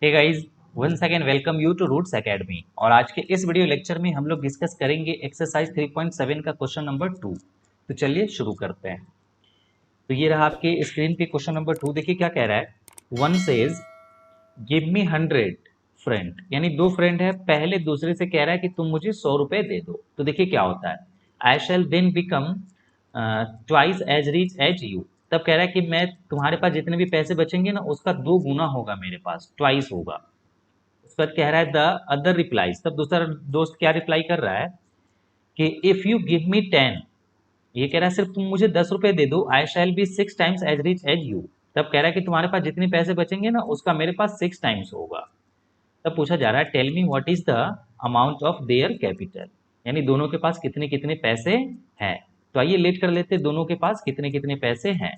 Hey guys, once again welcome you to Roots Academy. और आज के इस वीडियो लेक्चर में हम लोग डिस्कस करेंगे एक्सरसाइज 3.7 का क्वेश्चन नंबर 2। तो चलिए शुरू करते हैं। तो ये रहा आपके स्क्रीन पे क्वेश्चन नंबर 2। देखिए क्या कह रहा है। One says give me 100 friend, यानी दो फ्रेंड है, पहले दूसरे से कह रहा है कि तुम मुझे 100 रुपए दे दो। तो देखिए क्या होता है। I shall then become twice as rich as you. तब कह रहा है कि मैं तुम्हारे पास जितने भी पैसे बचेंगे ना उसका 2 गुना होगा, मेरे पास ट्वाइस होगा। उसके बाद कह रहा है द अदर रिप्लाईज। तब दूसरा दोस्त क्या रिप्लाई कर रहा है कि इफ यू गिव मी 10, ये कह रहा है सिर्फ तुम मुझे 10 रुपए दे दो, I shall be 6 times as rich as you. तब कह रहा है कि तुम्हारे पास जितने पैसे बचेंगे ना उसका मेरे पास 6 टाइम्स होगा। तब पूछा जा रहा है tell me what is the amount of their capital, यानी दोनों के पास कितने कितने पैसे हैं। तो आइए लेट कर लेते, दोनों के पास कितने कितने पैसे हैं।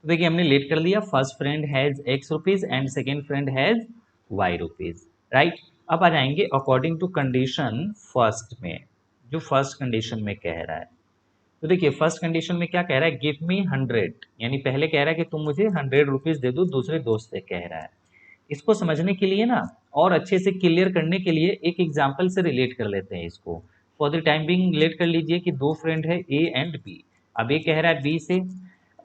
तो देखिए हमने लेट कर लिया। First friend has X rupees and second friend has Y rupees, right. अब आ जाएंगे अकॉर्डिंग टू कंडीशन फर्स्ट में, जो फर्स्ट कंडीशन में कह रहा है। तो देखिए फर्स्ट कंडीशन में क्या कह रहा है, गिव मी 100, यानी पहले कह रहा है कि तुम मुझे 100 रुपीज दे दो, दूसरे दोस्त से कह रहा है। इसको समझने के लिए ना और अच्छे से क्लियर करने के लिए एक एग्जाम्पल से रिलेट कर लेते हैं इसको। For the time being relate कर लीजिए कि दो फ्रेंड है ए एंड बी। अब ए कह रहा है बी से,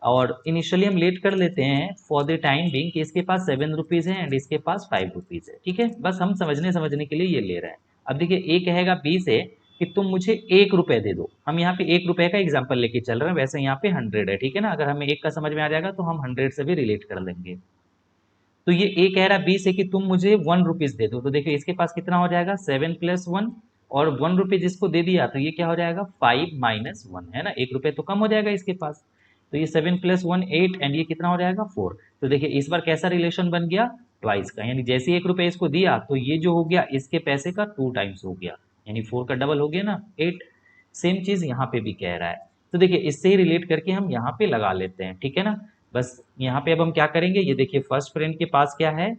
और इनिशियली हम लेट कर लेते हैं फॉर द टाइम बिंग कि इसके पास 7 रुपीज है एंड इसके पास 5 रुपीज है। ठीक है, बस हम समझने समझने के लिए ये ले रहे हैं। अब देखिए ए कहेगा बी से कि तुम मुझे 1 रुपए दे दो। हम यहाँ पे 1 रुपए का एग्जाम्पल लेके चल रहे हैं, वैसे यहाँ पे 100 है। ठीक है ना, अगर हमें एक का समझ में आ जाएगा तो हम 100 से भी रिलेट कर लेंगे। तो ये ए कह रहा है बी से कि तुम मुझे 1 रुपीज दे दो। तो देखिए इसके पास कितना हो जाएगा, 7+1, और 1 रुपीज इसको दे दिया तो ये क्या हो जाएगा, 5 - 1, है ना। 1 रुपये तो कम हो जाएगा इसके पास। तो ये 7+1 8, एंड ये कितना हो जाएगा 4। तो देखिए इस बार कैसा रिलेशन बन गया, ट्वाइस का, यानी जैसे 1 रुपये इसको दिया तो ये जो हो गया इसके पैसे का 2 टाइम्स हो गया, यानी 4 का डबल हो गया ना, 8। सेम चीज यहाँ पे भी कह रहा है। तो देखिए इससे ही रिलेट करके हम यहाँ पे लगा लेते हैं, ठीक है ना। बस यहाँ पे अब हम क्या करेंगे, ये देखिए फर्स्ट फ्रेंड के पास क्या है,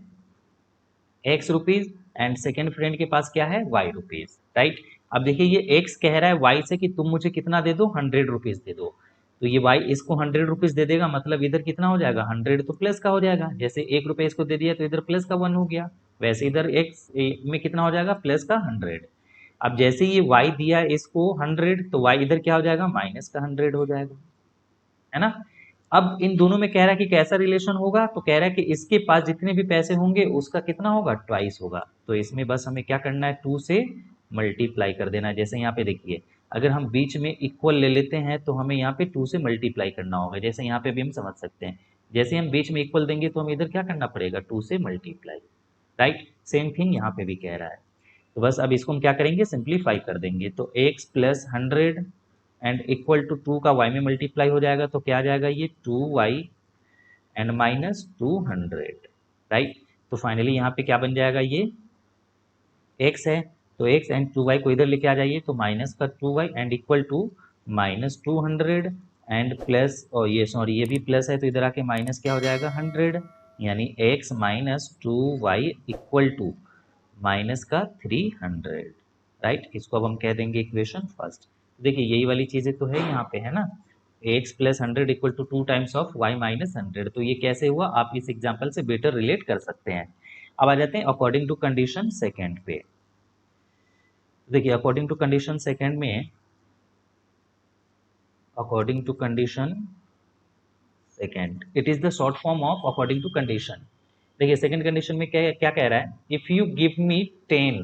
x rupees, and second friend के पास क्या है, वाई रुपीज, राइट। अब देखिए ये एक्स कह रहा है वाई से कि तुम मुझे कितना दे दो, 100 रुपीज दे दो। तो ये वाई इसको 100 रुपीज दे देगा, मतलब इधर कितना हो जाएगा, 100 तो प्लस का हो जाएगा। जैसे 1 रुपये इसको दे दिया तो इधर प्लस का 1 हो गया, वैसे इधर एक्स में कितना हो जाएगा, प्लस का 100। अब जैसे ये वाई दिया इसको 100, तो वाई इधर क्या हो जाएगा, माइनस का 100 हो जाएगा, है ना। अब इन दोनों में कह रहा है कि कैसा रिलेशन होगा, तो कह रहा है कि इसके पास जितने भी पैसे होंगे उसका कितना होगा, ट्वाइस होगा। तो इसमें बस हमें क्या करना है, 2 से मल्टीप्लाई कर देना है। जैसे यहाँ पे देखिए अगर हम बीच में इक्वल ले लेते हैं तो हमें यहाँ पे 2 से मल्टीप्लाई करना होगा। जैसे यहाँ पे भी हम समझ सकते हैं, जैसे हम बीच में इक्वल देंगे तो हमें इधर क्या करना पड़ेगा, 2 से मल्टीप्लाई, राइट। सेम थिंग यहाँ पे भी कह रहा है। तो बस अब इसको हम क्या करेंगे, सिंप्लीफाई कर देंगे। तो x+100 एंड इक्वल टू 2 का y में मल्टीप्लाई हो जाएगा, तो क्या आ जाएगा, ये 2y एंड -200, राइट। तो फाइनली यहाँ पे क्या बन जाएगा, ये x है, तो x एंड 2y को इधर लेके आ जाइए, तो माइनस का 2y and equal to -200 and plus, और ये सॉरी ये भी प्लस है तो इधर आके माइनस क्या हो जाएगा, 100, यानी x -2y equal to minus का 300, राइट। इसको अब हम कह देंगे इक्वेशन फर्स्ट। देखिए यही वाली चीजें तो है यहाँ पे, है ना। x+100 equal to 2 times of y -100। तो ये कैसे हुआ, आप इस एग्जाम्पल से बेटर रिलेट कर सकते हैं। अब आ जाते हैं अकॉर्डिंग टू कंडीशन सेकेंड पे। देखिए अकॉर्डिंग टू कंडीशन सेकेंड में, according to condition second, it is the short form of according to condition. देखिए सेकेंड कंडीशन में क्या क्या कह रहा है, इफ यू गिव मी 10।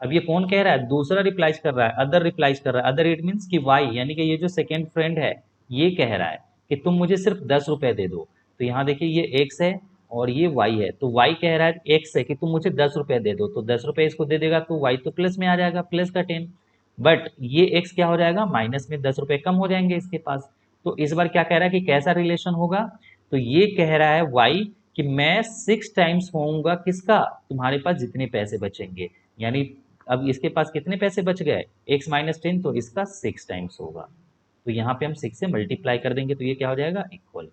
अब ये कौन कह रहा है, दूसरा रिप्लाइज कर रहा है, अदर रिप्लाइज कर रहा है। अदर इट मीन्स कि वाई, यानी कि ये जो सेकेंड फ्रेंड है ये कह रहा है कि तुम मुझे सिर्फ 10 रुपए दे दो। तो यहाँ देखिए ये एक्स है और ये वाई है, तो वाई कह रहा है एक्स से कि तुम मुझे 10 रुपए दे दो। तो 10 रुपए इसको दे देगा तो वाई तो प्लस में आ जाएगा, प्लस का 10। बट ये एक्स क्या हो जाएगा, माइनस में 10 रुपए कम हो जाएंगे इसके पास। तो इस बार क्या कह रहा है कि कैसा रिलेशन होगा, तो ये कह रहा है वाई कि मैं 6 टाइम्स होऊंगा किसका, तुम्हारे पास जितने पैसे बचेंगे। यानी अब इसके पास कितने पैसे बच गए, x-10, तो इसका 6 टाइम्स होगा। तो यहाँ पे हम 6 से मल्टीप्लाई कर देंगे तो ये क्या हो जाएगा, इक्वल,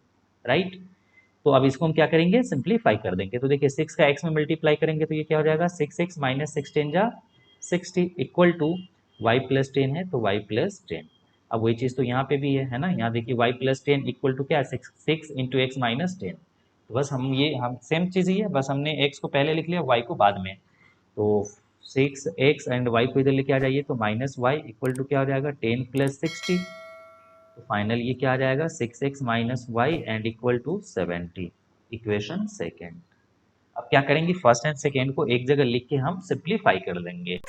राइट। तो अब इसको हम क्या करेंगे, सिंप्लीफाई कर देंगे। तो देखिए 6 का x में मल्टीप्लाई करेंगे तो ये क्या हो जाएगा, 6x -6 जा 60 इक्वल टू y+10 है तो y+10। अब वही चीज़ तो यहाँ पे भी है ना। यहाँ देखिए y+10 इक्वल टू क्या है, 6 इंटू x -10। तो बस हम सेम चीज़ ही है, बस हमने x को पहले लिख लिया, y को बाद में। तो 6x एंड y को इधर लेके आ जाइए तो माइनस वाई इक्वल टू क्या हो जाएगा 10 प्लस 60। तो फाइनल ये क्या आ जाएगा 6x minus Y and equal to 70, equation second. अब क्या करेंगे, फर्स्ट एंड सेकेंड को एक जगह लिख के हम सिंप्लीफाई कर देंगे।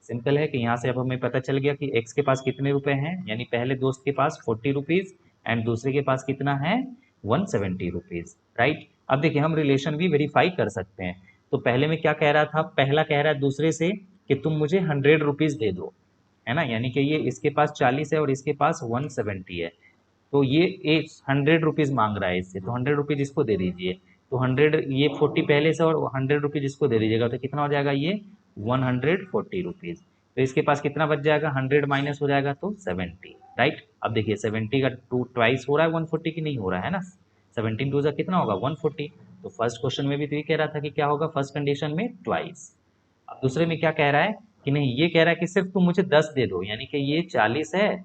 सिंपल है कि यहाँ से अब हमें पता चल गया कि x के पास कितने रुपए हैं, यानी पहले दोस्त के पास 40 रुपीज एंड दूसरे के पास कितना है 170 रुपीज, राइट। अब देखिए हम रिलेशन भी वेरीफाई कर सकते हैं। तो पहले में क्या कह रहा था, पहला कह रहा है दूसरे से कि तुम मुझे 100 रुपीज दे दो, है ना, यानी कि ये इसके पास 40 है और इसके पास 170 है। तो ये 100 रुपीज मांग रहा है इससे, तो 100 रुपीज इसको दे दीजिए। तो 100, ये 40 पहले से और 100 रुपीज इसको दे दीजिएगा, तो कितना हो जाएगा ये 140 रुपीज। तो इसके पास कितना बच जाएगा, 100 माइनस हो जाएगा तो 70, राइट। अब देखिए 70 का टू ट्वाइस हो रहा है 140 की, नहीं हो रहा है ना, 17 टू कितना होगा 140। तो फर्स्ट क्वेश्चन में भी तो ये कह रहा था कि क्या होगा फर्स्ट कंडीशन में ट्वाइस। अब दूसरे में क्या कह रहा है कि नहीं, ये कह रहा है कि सिर्फ तुम मुझे 10 दे दो, यानी कि ये 40 है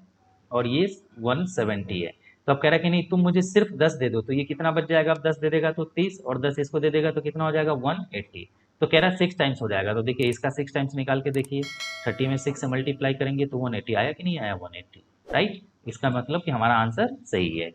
और ये 170 है। तो अब कह रहा है कि नहीं तुम मुझे सिर्फ 10 दे दो, तो ये कितना बच जाएगा, अब 10 दे देगा तो 30 और 10 इसको दे देगा तो कितना हो जाएगा 180। तो कह रहा है 6 टाइम्स हो जाएगा। तो देखिए इसका 6 टाइम्स निकाल के देखिए, 30 में 6 से मल्टीप्लाई करेंगे तो 180 आया कि नहीं आया 180, राइट। इसका मतलब कि हमारा आंसर सही है।